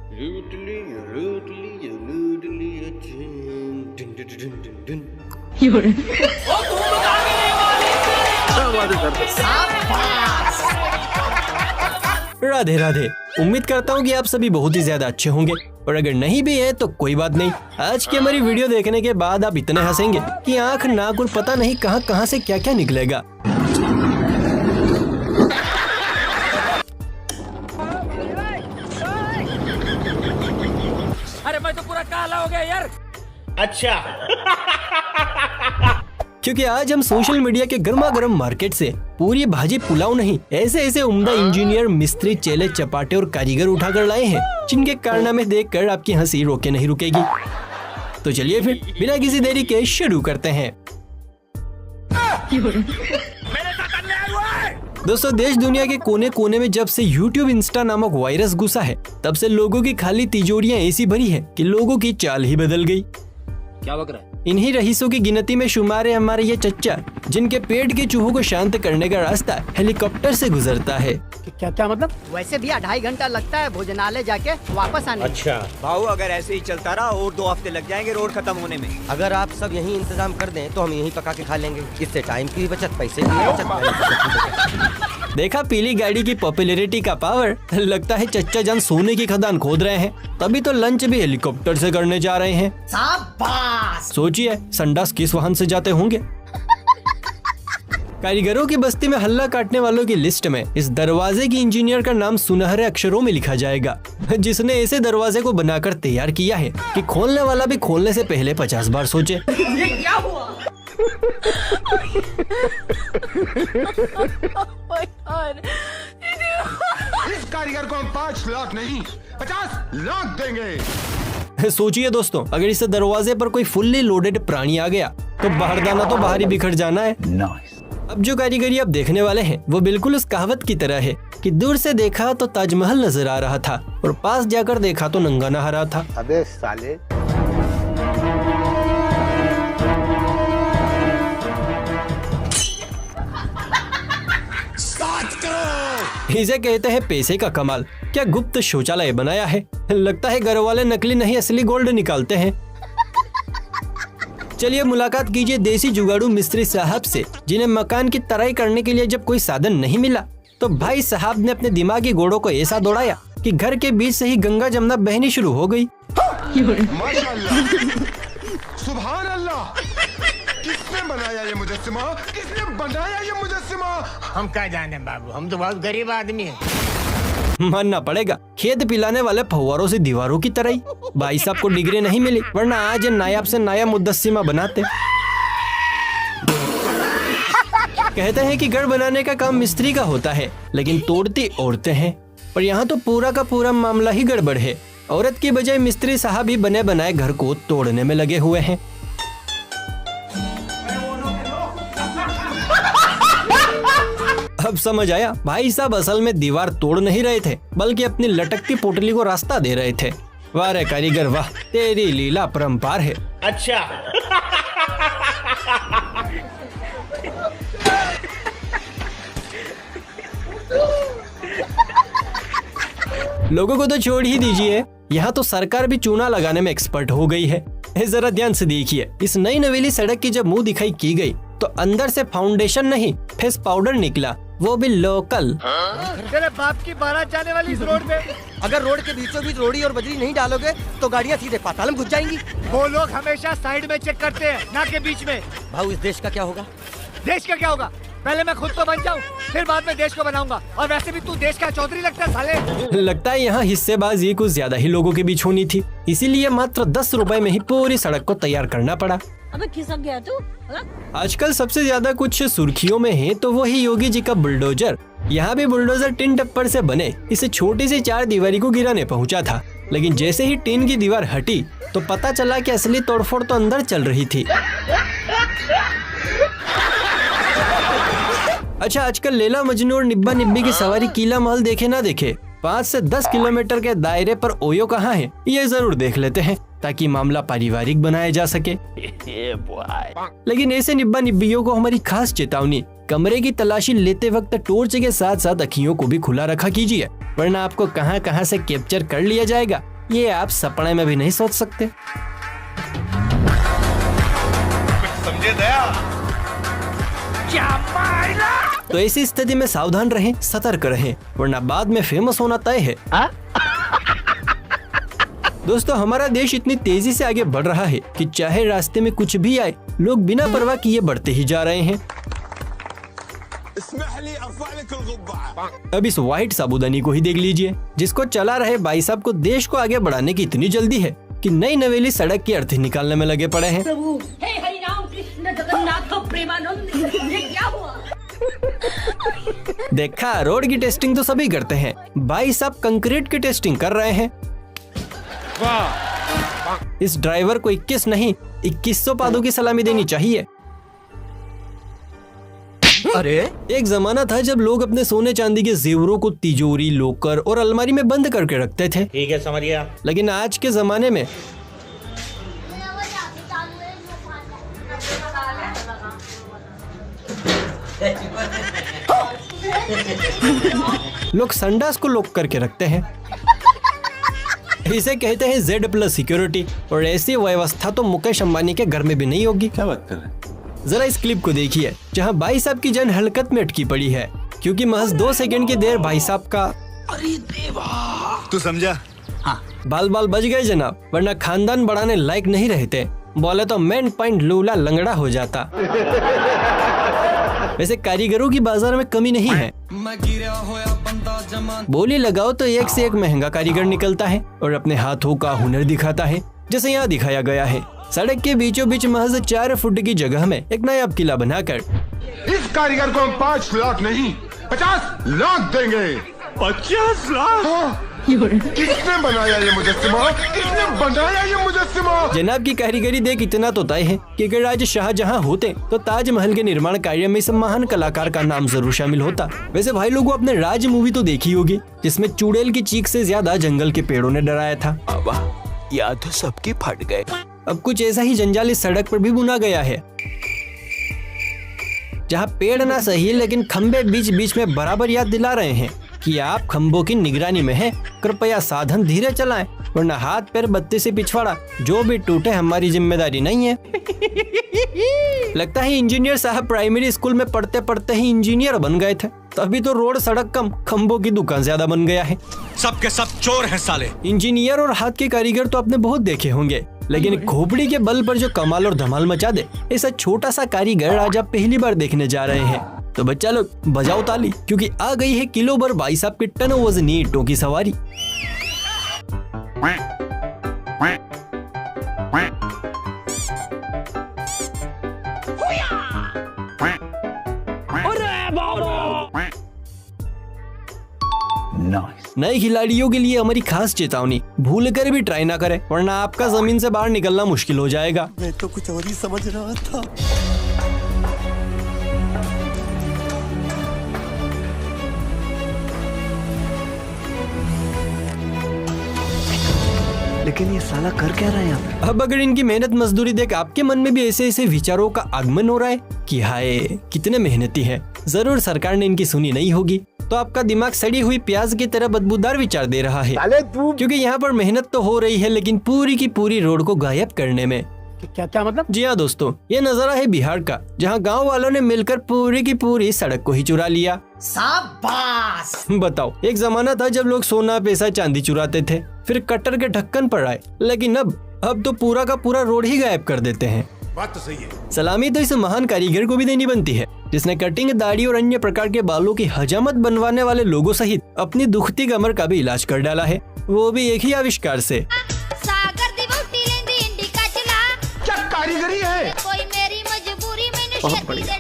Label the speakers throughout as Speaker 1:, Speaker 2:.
Speaker 1: लूट लिया लूट लिया लूट लिया done done done done done.
Speaker 2: Radhe Radhe. उम्मीद करता हूँ कि आप सभी बहुत ही ज्यादा अच्छे होंगे, और अगर नहीं भी है तो कोई बात नहीं। आज की हमारी वीडियो देखने के बाद आप इतने हंसेंगे कि आंख नाक और पता नहीं कहां कहां से क्या क्या निकलेगा।
Speaker 3: अरे मैं तो पूरा काला हो गया यार।
Speaker 1: अच्छा।
Speaker 2: क्योंकि आज हम सोशल मीडिया के गर्मा गर्म मार्केट से पूरी भाजी पुलाव नहीं, ऐसे ऐसे उम्दा इंजीनियर, मिस्त्री, चेले चपाटे और कारीगर उठाकर लाए हैं जिनके कारनामे देखकर आपकी हंसी रोके नहीं रुकेगी। तो चलिए फिर बिना किसी देरी के शुरू करते हैं। दोस्तों, देश दुनिया के कोने कोने में जब से YouTube इंस्टा नामक वायरस घुसा है, तब से लोगों की खाली तिजोरियां ऐसी भरी है कि लोगों की चाल ही बदल गई।
Speaker 3: क्या बक रहा है?
Speaker 2: इन्हीं रईसों की गिनती में शुमार है हमारे ये चच्चा, जिनके पेट के चूहों को शांत करने का रास्ता हेलीकॉप्टर से गुजरता है।
Speaker 4: क्या मतलब? वैसे भी 2.5 घंटा लगता है भोजनालय जाके वापस आने।
Speaker 1: अच्छा
Speaker 5: भाऊ, अगर ऐसे ही चलता रहा और 2 हफ्ते लग जाएंगे रोड खत्म होने में।
Speaker 6: अगर आप सब यही इंतजाम कर दें तो हम यहीं पका के खा लेंगे। इससे टाइम की भी बचत, पैसे की भी बचत।
Speaker 2: देखा पीली गाड़ी की पॉपुलैरिटी का पावर। लगता है चच्चा जान सोने की खदान खोद रहे हैं, तभी तो लंच भी हेलीकॉप्टर से करने जा रहे हैं।
Speaker 4: शाबाश।
Speaker 2: सोचिए संडास किस वाहन से जाते होंगे। कारीगरों की बस्ती में हल्ला काटने वालों की लिस्ट में इस दरवाजे की इंजीनियर का नाम सुनहरे अक्षरों में लिखा जाएगा, जिसने ऐसे दरवाजे को बनाकर तैयार किया है कि खोलने वाला भी खोलने से पहले 50 बार सोचे।
Speaker 4: ये क्या हुआ?
Speaker 7: इस कारीगर को हम 5 लाख नहीं 50 लाख देंगे।
Speaker 2: सोचिए दोस्तों, अगर इस दरवाजे पर कोई फुल्ली लोडेड प्राणी आ गया तो बाहरदाना तो बाहर ही बिखर जाना है। अब जो कारीगरी आप देखने वाले हैं वो बिल्कुल उस कहावत की तरह है कि दूर से देखा तो ताजमहल नजर आ रहा था और पास जाकर देखा तो नंगा नहा रहा था।
Speaker 7: अबे साले।
Speaker 2: इसे कहते हैं पैसे का कमाल। क्या गुप्त शौचालय बनाया है। लगता है घर वाले नकली नहीं असली गोल्ड निकालते हैं। चलिए मुलाकात कीजिए देसी जुगाड़ू मिस्त्री साहब से, जिन्हें मकान की तराई करने के लिए जब कोई साधन नहीं मिला तो भाई साहब ने अपने दिमागी घोड़ों को ऐसा दौड़ाया कि घर के बीच से ही गंगा जमुना बहनी शुरू हो गई।
Speaker 7: माशाल्लाह, सुभान अल्लाह। किसने बनाया ये मुजस्सिमा? किसने बनाया ये मुजस्सिमा?
Speaker 8: हम क्या जाने बाबू, हम तो बहुत गरीब आदमी हैं।
Speaker 2: मानना पड़ेगा, खेत पिलाने वाले फव्वारों से दीवारों की तरह ही। भाई साहब को डिग्री नहीं मिली, वरना आज नायाब से नया मुद्दस्सिमा बनाते। कहते हैं कि घर बनाने का काम मिस्त्री का होता है, लेकिन तोड़ती औरतें हैं। पर यहाँ तो पूरा का पूरा मामला ही गड़बड़ है। औरत की बजाय मिस्त्री साहब ही बने बनाए घर को तोड़ने में लगे हुए हैं। अब समझ आया, भाई साहब असल में दीवार तोड़ नहीं रहे थे, बल्कि अपनी लटकती पोटली को रास्ता दे रहे थे। वाह रे कारीगर वाह, तेरी लीला परंपार है।
Speaker 1: अच्छा।
Speaker 2: लोगों को तो छोड़ ही दीजिए, यहाँ तो सरकार भी चूना लगाने में एक्सपर्ट हो गई है। जरा ध्यान से देखिए, इस नई नवेली सड़क की जब मुंह दिखाई की गई तो अंदर से फाउंडेशन नहीं फेस पाउडर निकला, वो भी लोकल।
Speaker 4: तेरे बाप की बारात जाने वाली इस रोड पे।
Speaker 6: अगर रोड के बीचों बीच रोड़ी और बजरी नहीं डालोगे तो गाड़ियाँ सीधे पाताल में घुस जाएंगी।
Speaker 4: वो लोग हमेशा साइड में चेक करते हैं, ना के बीच में।
Speaker 6: भाऊ, इस देश का क्या होगा?
Speaker 4: देश का क्या होगा? पहले मैं खुद तो बन जाऊं, फिर बाद में देश को बनाऊंगा। और वैसे भी तू देश का चौधरी लगता है साले।
Speaker 2: लगता है यहाँ हिस्सेबाजी कुछ ज्यादा ही लोगों के बीच होनी थी, इसीलिए मात्र 10 रुपए में ही पूरी सड़क को तैयार करना पड़ा।
Speaker 9: अबे खिसक गया तू।
Speaker 2: आजकल सबसे ज्यादा कुछ सुर्खियों में है तो वही योगी जी का बुलडोजर। यहाँ भी बुलडोजर टिन टप्पर से बने इसे छोटी सी 4 दीवारी को गिराने पहुँचा था, लेकिन जैसे ही टिन की दीवार हटी तो पता चला कि असली तोड़फोड़ तो अंदर चल रही थी। अच्छा, आजकल लैला मजनू और निब्बा निब्बी की सवारी किला महल देखे ना देखे, 5 से 10 किलोमीटर के दायरे पर ओयो कहाँ है ये जरूर देख लेते हैं, ताकि मामला पारिवारिक बनाया जा सके। लेकिन ऐसे निब्बा निब्बियों को हमारी खास चेतावनी, कमरे की तलाशी लेते वक्त टॉर्च के साथ साथ अखियों को भी खुला रखा कीजिए, वरना आपको कहां कहां से कैप्चर कर लिया जाएगा ये आप सपने में भी नहीं सोच सकते।
Speaker 7: समझे दया?
Speaker 2: तो ऐसी स्थिति में सावधान रहें, सतर्क रहें, वरना बाद में फेमस होना तय है। दोस्तों, हमारा देश इतनी तेजी से आगे बढ़ रहा है कि चाहे रास्ते में कुछ भी आए, लोग बिना परवाह किए बढ़ते ही जा रहे हैं। अब इस व्हाइट साबूदानी को ही देख लीजिए, जिसको चला रहे भाई साहब को देश को आगे बढ़ाने की इतनी जल्दी है कि नई नवेली सड़क की अर्थी निकालने में लगे पड़े हैं।
Speaker 9: प्रभु हे हरि राम कृष्ण जगन्नाथ प्रेमानंद, ये क्या हुआ?
Speaker 2: देखा, रोड की टेस्टिंग तो सभी करते हैं, भाई साहब कंक्रीट की टेस्टिंग कर रहे हैं। इस ड्राइवर को 21 नहीं 2100 पादों की सलामी देनी चाहिए।
Speaker 6: अरे
Speaker 2: एक जमाना था जब लोग अपने सोने चांदी के जेवरों को तिजोरी, लोकर और अलमारी में बंद करके रखते थे।
Speaker 8: ठीक है, समझ गया।
Speaker 2: लेकिन आज के जमाने में लोग संडास को लॉक करके रखते हैं। इसे कहते हैं Z+ सिक्योरिटी, और ऐसी व्यवस्था तो मुकेश अंबानी के घर में भी नहीं होगी।
Speaker 1: क्या बात कर रहे हैं?
Speaker 2: जरा इस क्लिप को देखिए, जहां भाई साहब की जान हलकत में अटकी पड़ी है, क्योंकि महज 2 सेकंड की देर भाई साहब का
Speaker 7: तू समझा?
Speaker 2: बाल बच गए जनाब, वरना खानदान बढ़ाने लायक नहीं रहते। बोले तो मेन पॉइंट लूला लंगड़ा हो जाता। वैसे कारीगरों की बाजार में कमी नहीं है। बोली लगाओ तो एक से एक महंगा कारीगर निकलता है और अपने हाथों का हुनर दिखाता है, जैसे यहाँ दिखाया गया है। सड़क के बीचों बीच महज 4 फुट की जगह में एक नायाब किला बनाकर
Speaker 7: इस कारीगर को हम 5 लाख नहीं 50 लाख देंगे। 50 लाख? किसने बनाया ये मुजस्सिमा? किसने बनाया ये मुजस्सिमा?
Speaker 2: जनाब की कारीगरी देख इतना तो तय है कि अगर आज शाहजहां होते तो ताजमहल के निर्माण कार्य में इस महान कलाकार का नाम जरूर शामिल होता। वैसे भाई लोगों, अपने राज मूवी तो देखी होगी, जिसमें चुड़ैल की चीख से ज्यादा जंगल के पेड़ों ने डराया था।
Speaker 5: याद तो सबके फट गए।
Speaker 2: अब कुछ ऐसा ही जंजाल इस सड़क पर भी बुना गया है, जहाँ पेड़ ना सही लेकिन खंबे बीच बीच में बराबर याद दिला रहे हैं कि आप खंभों की निगरानी में हैं, कृपया साधन धीरे चलाएं, वरना हाथ पैर बत्ती से पिछवाड़ा जो भी टूटे हमारी जिम्मेदारी नहीं है। लगता है इंजीनियर साहब प्राइमरी स्कूल में पढ़ते पढ़ते ही इंजीनियर बन गए थे, तभी तो रोड सड़क कम खंभों की दुकान ज्यादा बन गया है।
Speaker 5: सबके सब चोर हैं साले।
Speaker 2: इंजीनियर और हाथ के कारीगर तो आपने बहुत देखे होंगे, लेकिन खोपड़ी के बल पर जो कमाल और धमाल मचा दे, ऐसा छोटा सा कारीगर आज आप पहली बार देखने जा रहे हैं। तो बच्चा लोग बजाओ ताली, क्योंकि आ गई है किलो भर भाई साहब के टन वजनी ईंटों की सवारी। नए खिलाड़ियों के लिए हमारी खास चेतावनी, भूल कर भी ट्राई ना करें, वरना आपका जमीन से बाहर निकलना मुश्किल हो जाएगा।
Speaker 6: मैं तो कुछ और ही समझ रहा था। लेकिन ये साला कर क्या रहा है यहाँ पे?
Speaker 2: अब अगर इनकी मेहनत मजदूरी देख आपके मन में भी ऐसे ऐसे विचारों का आगमन हो रहा है कि हाय कितने मेहनती हैं, जरूर सरकार ने इनकी सुनी नहीं होगी, तो आपका दिमाग सड़ी हुई प्याज की तरह बदबूदार विचार दे रहा है, क्योंकि यहाँ पर मेहनत तो हो रही है लेकिन पूरी की पूरी रोड को गायब करने में।
Speaker 4: क्या मतलब?
Speaker 2: जी हाँ दोस्तों, ये नजारा है बिहार का, जहाँ गांव वालों ने मिलकर पूरी की पूरी सड़क को ही चुरा लिया।
Speaker 4: शाबाश!
Speaker 2: बताओ, एक जमाना था जब लोग सोना पैसा चांदी चुराते थे, फिर कटर के ढक्कन पर आए, लेकिन अब तो पूरा का पूरा रोड ही गायब कर देते हैं।
Speaker 7: बात तो सही है।
Speaker 2: सलामी तो इस महान कारीगर को भी देनी बनती है, जिसने कटिंग, दाढ़ी और अन्य प्रकार के बालों की हजामत बनवाने वाले लोगों सहित अपनी दुखती कमर का भी इलाज कर डाला है, वो भी एक ही आविष्कार से।
Speaker 7: क्या कारीगरी है?
Speaker 9: कोई मेरी मजबूरी में
Speaker 6: बहुत बढ़िया।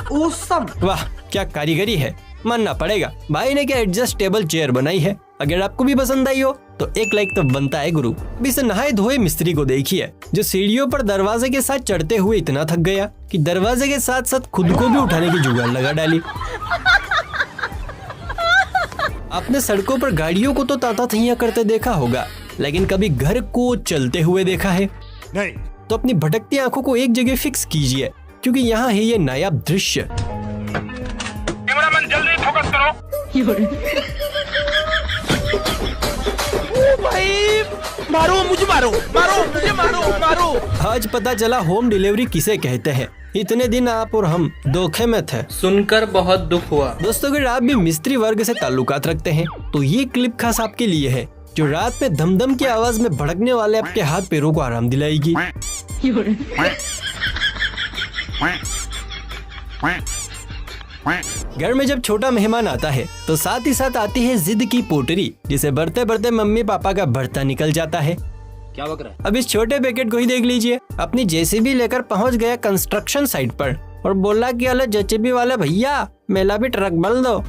Speaker 6: Awesome।
Speaker 2: वाह क्या कारीगरी है, मानना पड़ेगा। भाई ने क्या एडजस्टेबल चेयर बनाई है। अगर आपको भी पसंद आई हो तो एक लाइक तो बनता है गुरु। अभी से नहाए धोए मिस्त्री को देखिए, जो सीढ़ियों पर दरवाजे के साथ चढ़ते हुए इतना थक गया कि दरवाजे के साथ साथ खुद को भी उठाने की जुगाड़ लगा डाली। आपने सड़कों पर गाड़ियों को तो ताता थैया करते देखा होगा, लेकिन कभी घर को चलते हुए देखा है?
Speaker 7: नहीं।
Speaker 2: तो अपनी भटकती आंखों को एक जगह फिक्स कीजिए, क्योंकि यहाँ है ये नायाब दृश्य।
Speaker 7: कैमरामैन जल्दी फोकस करो।
Speaker 10: मारो मुझे, मारो मारो मुझे, मारो मारो।
Speaker 2: आज पता चला होम डिलीवरी किसे कहते हैं। इतने दिन आप और हम धोखे में थे।
Speaker 11: सुनकर बहुत दुख हुआ।
Speaker 2: दोस्तों अगर आप भी मिस्त्री वर्ग से ताल्लुकात रखते हैं तो ये क्लिप खास आपके लिए है, जो रात में धमधम की आवाज में भड़कने वाले आपके हाथ पैरों को आराम दिलाएगी। घर में जब छोटा मेहमान आता है तो साथ ही साथ आती है जिद की पोटरी, जिसे बढ़ते बढ़ते मम्मी पापा का भरता निकल जाता है।
Speaker 3: क्या बक रहा है?
Speaker 2: अब इस छोटे पैकेट को ही देख लीजिए। अपनी जेसीबी लेकर पहुंच गया कंस्ट्रक्शन साइट पर और बोला कि अरे जेसीबी वाले भैया मेला भी ट्रक बल दो।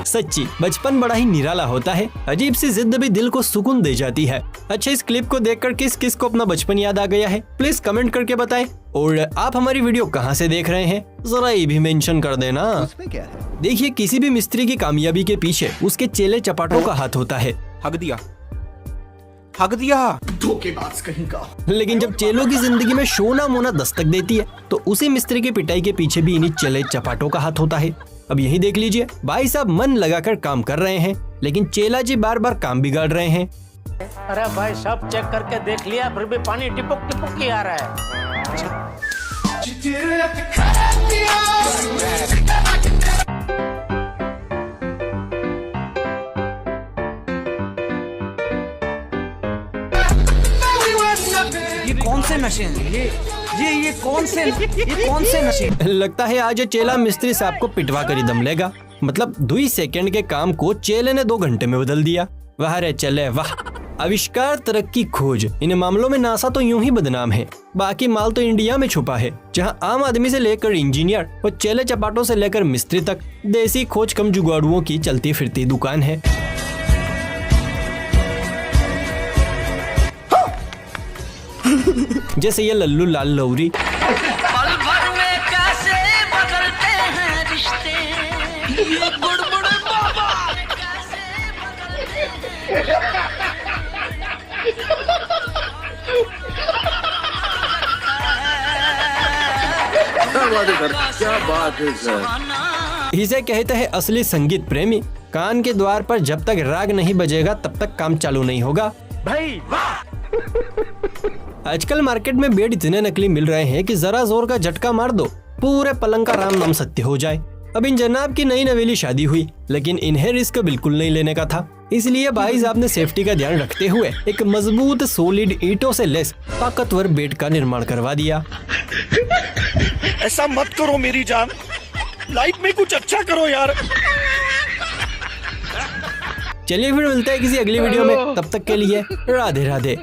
Speaker 2: सच्ची बचपन बड़ा ही निराला होता है। अजीब सी जिद भी दिल को सुकून दे जाती है। अच्छा, इस क्लिप को देखकर किस किस को अपना बचपन याद आ गया है, प्लीज कमेंट करके बताएं। और आप हमारी वीडियो कहां से देख रहे हैं जरा ये भी मेंशन कर देना।
Speaker 4: उसमें क्या है?
Speaker 2: देखिए, किसी भी मिस्त्री की कामयाबी के पीछे उसके चेले चपाटों का हाथ होता है।
Speaker 10: हक दिया, हक दिया।
Speaker 7: धोखेबाज कहीं का।
Speaker 2: लेकिन जब चेलों की जिंदगी में शोना मोना दस्तक देती है तो उसी मिस्त्री की पिटाई के पीछे भी इन्हीं चेले चपाटों का हाथ होता है। अब यही देख लीजिए, भाई साहब मन लगाकर काम कर रहे हैं लेकिन चेला जी बार बार काम बिगाड़ रहे हैं।
Speaker 8: अरे भाई सब चेक करके देख लिया, फिर भी पानी टिपक टिपक ही आ रहा है।
Speaker 10: ये कौन से नशे हैं? ये कौन से नशे?
Speaker 2: लगता है आज चेला मिस्त्री साहब को पिटवा कर ही दम लेगा। मतलब 2 सेकंड के काम को चेले ने 2 घंटे में बदल दिया। वाह रे चले वाह। आविष्कार, तरक्की, खोज, इन मामलों में नासा तो यूं ही बदनाम है। बाकी माल तो इंडिया में छुपा है, जहां आम आदमी से लेकर इंजीनियर और चेले चपाटों से लेकर मिस्त्री तक देसी खोज कम जुगाड़ुओं की चलती फिरती दुकान है। जैसे ये लल्लू लाल लौरी,
Speaker 9: पल भर में कैसे बदलते हैं रिश्ते, ये बुड़बुड़ बाबा कैसे बदलते
Speaker 7: क्या बात है सर।
Speaker 2: इसे कहते हैं असली संगीत प्रेमी। कान के द्वार पर जब तक राग नहीं बजेगा तब तक काम चालू नहीं होगा।
Speaker 4: भाई वाह।
Speaker 2: आजकल मार्केट में बेड इतने नकली मिल रहे हैं कि जरा जोर का झटका मार दो पूरे पलंग का राम नाम सत्य हो जाए। अब इन जनाब की नई नवेली शादी हुई लेकिन इन्हें रिस्क बिल्कुल नहीं लेने का था, इसलिए भाई साहब ने सेफ्टी का ध्यान रखते हुए एक मजबूत सोलिड ईंटों से लैस ताकतवर बेड का निर्माण करवा दिया।
Speaker 10: ऐसा मत करो मेरी जान, लाइफ में कुछ अच्छा करो यार।
Speaker 2: चलिए फिर मिलते हैं किसी अगली वीडियो में, तब तक के लिए राधे राधे।